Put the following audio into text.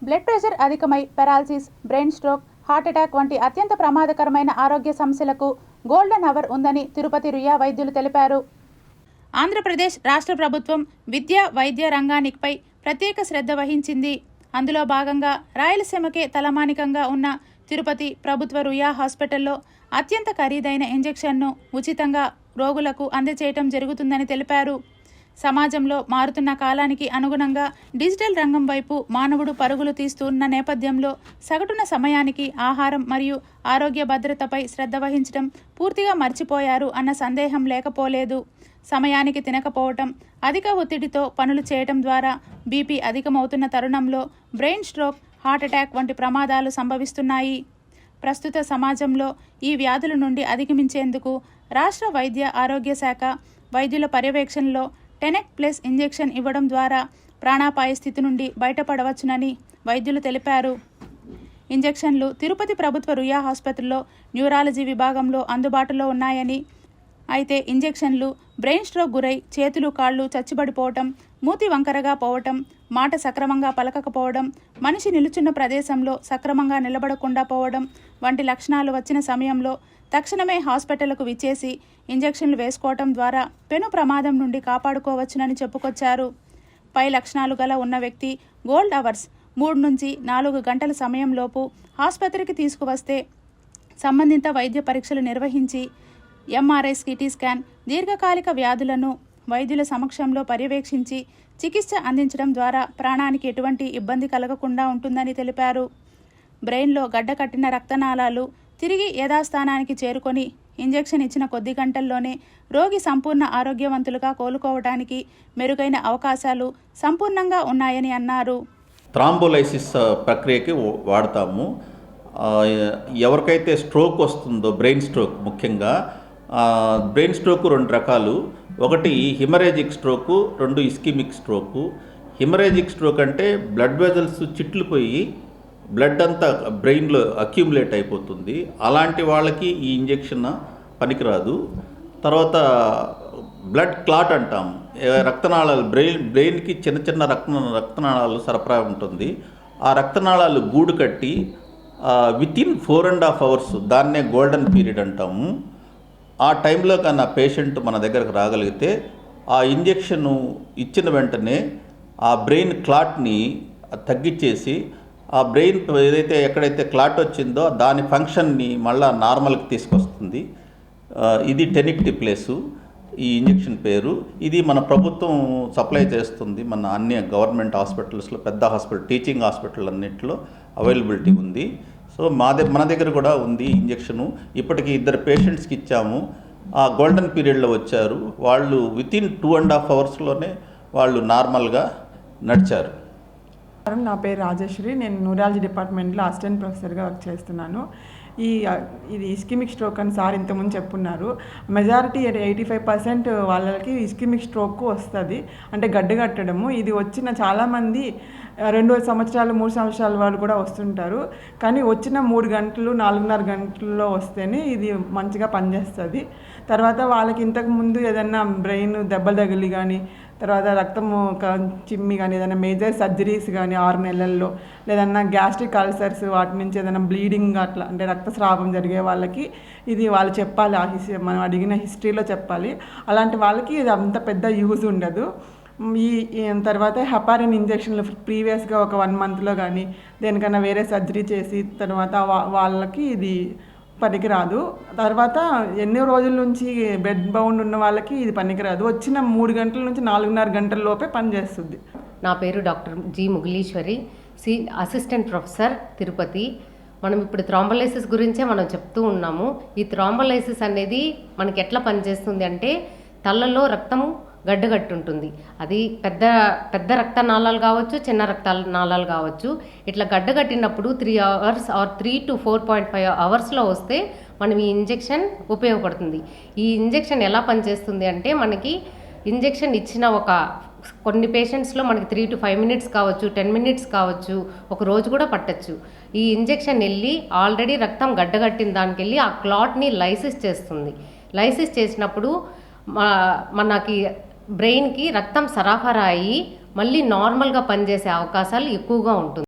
Blood pressure అధికమై paralysis, brain stroke, heart attack వంటి అత్యంత ప్రమాదకరమైన ఆరోగ్య సమస్యలకు గోల్డెన్ అవర్ ఉందని తిరుపతి రుయా వైద్యులు తెలిపారు. ఆంధ్రప్రదేశ్ రాష్ట్ర ప్రభుత్వం విద్య, వైద్య రంగానిపై ప్రత్యేక శ్రద్ధ వహించింది. అందులో భాగంగా రాయలసీమకే తలమానికంగా ఉన్న తిరుపతి ప్రభుత్వ రుయా హాస్పిటల్లో అత్యంత ఖరీదైన ఇంజెక్షన్ను ఉచితంగా రోగులకు అందజేయటం జరుగుతుందని తెలిపారు. సమాజంలో మారుతున్న కాలానికి అనుగుణంగా డిజిటల్ రంగం వైపు మానవుడు పరుగులు తీస్తున్న నేపథ్యంలో సగటున సమయానికి ఆహారం మరియు ఆరోగ్య భద్రతపై శ్రద్ధ వహించడం పూర్తిగా మర్చిపోయారు అన్న సందేహం లేకపోలేదు. సమయానికి తినకపోవటం, అధిక ఒత్తిడితో పనులు చేయటం ద్వారా బీపీ అధికమవుతున్న తరుణంలో బ్రెయిన్ స్ట్రోక్, హార్ట్ అటాక్ వంటి ప్రమాదాలు సంభవిస్తున్నాయి. ప్రస్తుత సమాజంలో ఈ వ్యాధుల నుండి అధిగమించేందుకు రాష్ట్ర వైద్య ఆరోగ్య శాఖ వైద్యుల పర్యవేక్షణలో టెనెక్ ప్లస్ ఇంజెక్షన్ ఇవ్వడం ద్వారా ప్రాణాపాయ స్థితి నుండి బయటపడవచ్చునని వైద్యులు తెలిపారు. ఇంజెక్షన్లు తిరుపతి ప్రభుత్వ రుయా ఆసుపత్రిలో న్యూరాలజీ విభాగంలో అందుబాటులో ఉన్నాయని, అయితే ఇంజెక్షన్లు బ్రెయిన్ స్ట్రోక్ గురై చేతులు కాళ్ళు చచ్చుబడిపోవటం, మూతి వంకరగా పోవటం, మాట సక్రమంగా పలకకపోవడం, మనిషి నిలుచున్న ప్రదేశంలో సక్రమంగా నిలబడకుండా పోవడం వంటి లక్షణాలు వచ్చిన సమయంలో తక్షణమే హాస్పిటల్కు విచ్చేసి ఇంజెక్షన్లు వేసుకోవటం ద్వారా పెను ప్రమాదం నుండి కాపాడుకోవచ్చునని చెప్పుకొచ్చారు. పై లక్షణాలు గల ఉన్న వ్యక్తి గోల్డ్ అవర్స్ 3 నుంచి 4 గంటల సమయంలోపు ఆసుపత్రికి తీసుకువస్తే సంబంధిత వైద్య పరీక్షలు నిర్వహించి ఎంఆర్ఐ, సిటీ స్కాన్, దీర్ఘకాలిక వ్యాధులను వైద్యుల సమక్షంలో పర్యవేక్షించి చికిత్స అందించడం ద్వారా ప్రాణానికి ఎటువంటి ఇబ్బంది కలగకుండా ఉంటుందని తెలిపారు. బ్రెయిన్లో గడ్డకట్టిన రక్తనాళాలు తిరిగి యథాస్థానానికి చేరుకొని ఇంజెక్షన్ ఇచ్చిన కొద్ది గంటల్లోనే రోగి సంపూర్ణ ఆరోగ్యవంతులుగా కోలుకోవడానికి మెరుగైన అవకాశాలు సంపూర్ణంగా ఉన్నాయని అన్నారు. థ్రాంబోలైసిస్ ప్రక్రియకి వాడతాము. ఎవరికైతే స్ట్రోక్ వస్తుందో, బ్రెయిన్ స్ట్రోక్ ముఖ్యంగా, బ్రెయిన్ స్ట్రోక్ 2 రకాలు. ఒకటి haemorrhagic stroke, 2 ischaemic stroke. Haemorrhagic stroke అంటే బ్లడ్ వెజల్స్ చిట్లిపోయి బ్లడ్ అంతా బ్రెయిన్లో అక్యూములేట్ అయిపోతుంది. అలాంటి వాళ్ళకి ఈ ఇంజెక్షన్ పనికిరాదు. తర్వాత బ్లడ్ క్లాట్ అంటాం. రక్తనాళాలు బ్రెయిన్కి చిన్న చిన్న రక్తనాళాలు సరఫరా ఉంటుంది. ఆ రక్తనాళాలు గూడు కట్టి వితిన్ 4.5 hours, దాన్నే గోల్డెన్ పీరియడ్ అంటాము. ఆ టైంలో కన్నా పేషెంట్ మన దగ్గరకు రాగలిగితే ఆ ఇంజెక్షను ఇచ్చిన వెంటనే ఆ బ్రెయిన్ క్లాట్ని తగ్గించేసి ఆ బ్రెయిన్ ఏదైతే ఎక్కడైతే క్లాట్ వచ్చిందో దాని ఫంక్షన్ని మళ్ళీ నార్మల్కి తీసుకొస్తుంది. ఇది టెనిక్టిప్లేసు ఈ ఇంజెక్షన్ పేరు. ఇది మన ప్రభుత్వం సప్లై చేస్తుంది. మన అన్ని గవర్నమెంట్ హాస్పిటల్స్లో, పెద్ద హాస్పిటల్, టీచింగ్ హాస్పిటల్ అన్నింటిలో అవైలబిలిటీ ఉంది. సో మన దగ్గర కూడా ఉంది ఇంజెక్షను. ఇప్పటికి 2 పేషెంట్స్కి ఇచ్చాము. ఆ గోల్డెన్ పీరియడ్లో వచ్చారు. వాళ్ళు వితిన్ 2.5 hours వాళ్ళు నార్మల్గా నడిచారు. నా పేరు రాజేశ్వరి. నేను న్యూరాలజీ డిపార్ట్మెంట్లో అసిస్టెంట్ ప్రొఫెసర్గా వర్క్ చేస్తున్నాను. ఇది ఇస్కిమిక్ స్ట్రోక్ అని సార్ ఇంతకుముందు చెప్పున్నారు. మెజారిటీ 85% వాళ్ళకి ఇస్కిమిక్ స్ట్రోక్ వస్తుంది, అంటే గడ్డగట్టడము. ఇది వచ్చిన చాలామంది 2 సంవత్సరాలు 3 సంవత్సరాల వాళ్ళు కూడా వస్తుంటారు. కానీ వచ్చిన 3 గంటలు 4.5 గంటల్లో వస్తేనే ఇది మంచిగా పనిచేస్తుంది. తర్వాత వాళ్ళకి ఇంతకుముందు ఏదైనా బ్రెయిన్ దెబ్బలు తగిలి కానీ, తర్వాత రక్తము చిమ్మి కానీ, ఏదైనా మేజర్ సర్జరీస్ కానీ 6 నెలల్లో, లేదన్నా గ్యాస్ట్రిక్ అల్సర్స్, వాటి నుంచి ఏదైనా బ్లీడింగ్ అట్లా అంటే రక్తస్రావం జరిగే వాళ్ళకి ఇది వాళ్ళు చెప్పాలి. మనం అడిగిన హిస్టరీలో చెప్పాలి. అలాంటి వాళ్ళకి ఇది అంత పెద్ద యూజ్ ఉండదు. ఈ తర్వాత హెపారిన్ ఇంజెక్షన్లు ప్రీవియస్గా ఒక 1 monthలో కానీ దేనికన్నా వేరే సర్జరీ చేసి తర్వాత వాళ్ళకి ఇది పనికిరాదు. తర్వాత ఎన్నో రోజుల నుంచి బెడ్ బౌండ్ ఉన్న వాళ్ళకి ఇది పనికిరాదు. వచ్చిన 3 గంటల నుంచి 4.5 గంటల లోపే పనిచేస్తుంది. నా పేరు doctor G Mugileswari, assistant professor, Tirupati. మనం ఇప్పుడు థ్రాంబోలైసిస్ గురించే మనం చెప్తూ ఉన్నాము. ఈ థ్రాంబోలైసిస్ అనేది మనకి ఎట్లా పనిచేస్తుంది అంటే, తలలో రక్తము గడ్డగట్టుంటుంది. అది పెద్ద పెద్ద రక్తనాళాలు కావచ్చు, చిన్న రక్తనాళాలు కావచ్చు. ఇట్లా గడ్డగట్టినప్పుడు 3 hours ఆర్ 3 to 4.5 hours వస్తే మనం ఈ ఇంజెక్షన్ ఉపయోగపడుతుంది. ఈ ఇంజెక్షన్ ఎలా పనిచేస్తుంది అంటే, మనకి ఇంజెక్షన్ ఇచ్చిన కొన్ని పేషెంట్స్లో మనకి 3 to 5 minutes కావచ్చు, 10 minutes కావచ్చు, ఒక రోజు కూడా పట్టచ్చు. ఈ ఇంజెక్షన్ వెళ్ళి ఆల్రెడీ రక్తం గడ్డగట్టిన దానికి వెళ్ళి ఆ క్లాట్ని లైసిస్ చేస్తుంది. లైసిస్ చేసినప్పుడు మనకి బ్రెయిన్కి రక్తం సరఫరా అయ్యి మళ్ళీ నార్మల్గా పనిచేసే అవకాశాలు ఎక్కువగా ఉంటుంది.